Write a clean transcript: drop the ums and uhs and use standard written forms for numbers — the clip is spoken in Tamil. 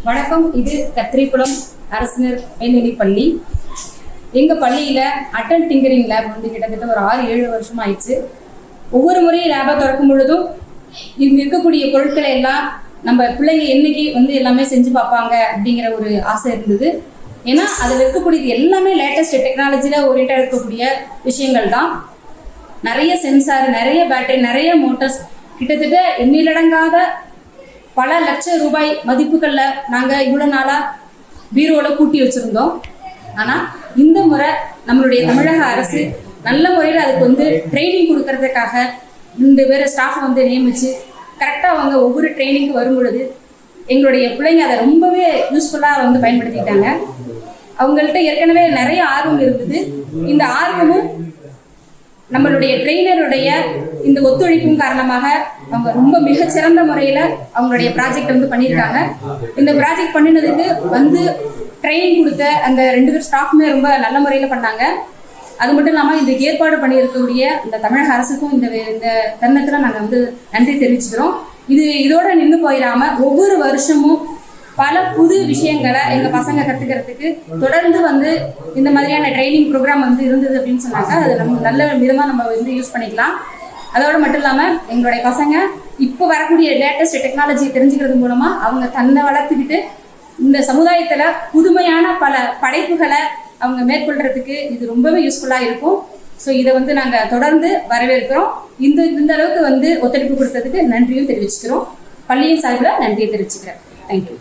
வணக்கம். இது கத்திரிக்குளம் அரசினர் மேல்நிலைப் பள்ளி. எங்கள் பள்ளியில் அட்டல் டிங்கரிங் லேப் வந்து கிட்டத்தட்ட ஒரு 6-7 வருஷம் ஆயிடுச்சு. ஒவ்வொரு முறையும் லேபை திறக்கும் பொழுதும் இங்கே இருக்கக்கூடிய பொருட்களை எல்லாம் நம்ம பிள்ளைங்க என்னைக்கு வந்து எல்லாமே செஞ்சு பார்ப்பாங்க அப்படிங்கிற ஒரு ஆசை இருந்தது. ஏன்னா அதில் இருக்கக்கூடியது எல்லாமே லேட்டஸ்ட் டெக்னாலஜியில் ஓரியண்டாக இருக்கக்கூடிய விஷயங்கள் தான். நிறைய சென்சார், நிறைய பேட்டரி, நிறைய மோட்டர்ஸ், கிட்டத்தட்ட எண்ணிலடங்காத பல லட்சம் ரூபாய் மதிப்புகளில் நாங்கள் இவ்வளோ நாளாக பீரோவில் கூட்டி வச்சுருந்தோம். ஆனால் இந்த முறை நம்மளுடைய தமிழக அரசு நல்ல முறையில் அதுக்கு வந்து ட்ரைனிங் கொடுக்கறதுக்காக 2 பேர் ஸ்டாஃப் வந்து நியமித்து கரெக்டாக அவங்க ஒவ்வொரு ட்ரைனிங்க்கு வரும் பொழுது எங்களுடைய பிள்ளைங்க அதை ரொம்பவே யூஸ்ஃபுல்லாக வந்து பயன்படுத்திக்கிட்டாங்க. அவங்கள்ட்ட ஏற்கனவே நிறைய ஆர்வம் இருந்தது. இந்த ஆர்வமும் நம்மளுடைய ட்ரெயினருடைய இந்த ஒத்துழைப்பும் காரணமாக அவங்க ரொம்ப மிகச்சிறந்த முறையில் அவங்களுடைய ப்ராஜெக்ட் வந்து பண்ணியிருக்காங்க. இந்த ப்ராஜெக்ட் பண்ணினதுக்கு வந்து ட்ரைனிங் கொடுத்த அந்த 2 பேர் ஸ்டாஃப்மே ரொம்ப நல்ல முறையில் பண்ணாங்க. அது மட்டும் இல்லாமல் இதுக்கு ஏற்பாடு பண்ணியிருக்கக்கூடிய இந்த தமிழக அரசுக்கும் இந்த தருணத்தில் நாங்கள் வந்து நன்றி தெரிவிச்சுக்கிறோம். இதோட நின்று போயிடாமல் ஒவ்வொரு வருஷமும் பல புது விஷயங்களை எங்கள் பசங்க கற்றுக்கிறதுக்கு தொடர்ந்து வந்து இந்த மாதிரியான ட்ரைனிங் ப்ரோக்ராம் வந்து இருந்தது அப்படின்னு சொன்னாக்கா அது நம்ம நல்ல விதமாக நம்ம வந்து யூஸ் பண்ணிக்கலாம். அதோடு மட்டும் இல்லாமல் எங்களுடைய பசங்க இப்போ வரக்கூடிய லேட்டஸ்ட் டெக்னாலஜி தெரிஞ்சுக்கிறது மூலமாக அவங்க தன்னை வளர்த்துக்கிட்டு இந்த சமுதாயத்தில் புதுமையான பல படைப்புகளை அவங்க மேற்கொள்கிறதுக்கு இது ரொம்பவே யூஸ்ஃபுல்லாக இருக்கும். ஸோ இதை வந்து நாங்கள் தொடர்ந்து வரவேற்கிறோம். இந்த அளவுக்கு வந்து ஒத்துழைப்பு கொடுத்ததுக்கு நன்றியும் தெரிவிச்சுக்கிறோம். பள்ளியின் சார்பில் நன்றியை தெரிவிச்சுக்கிறேன். தேங்க்யூ.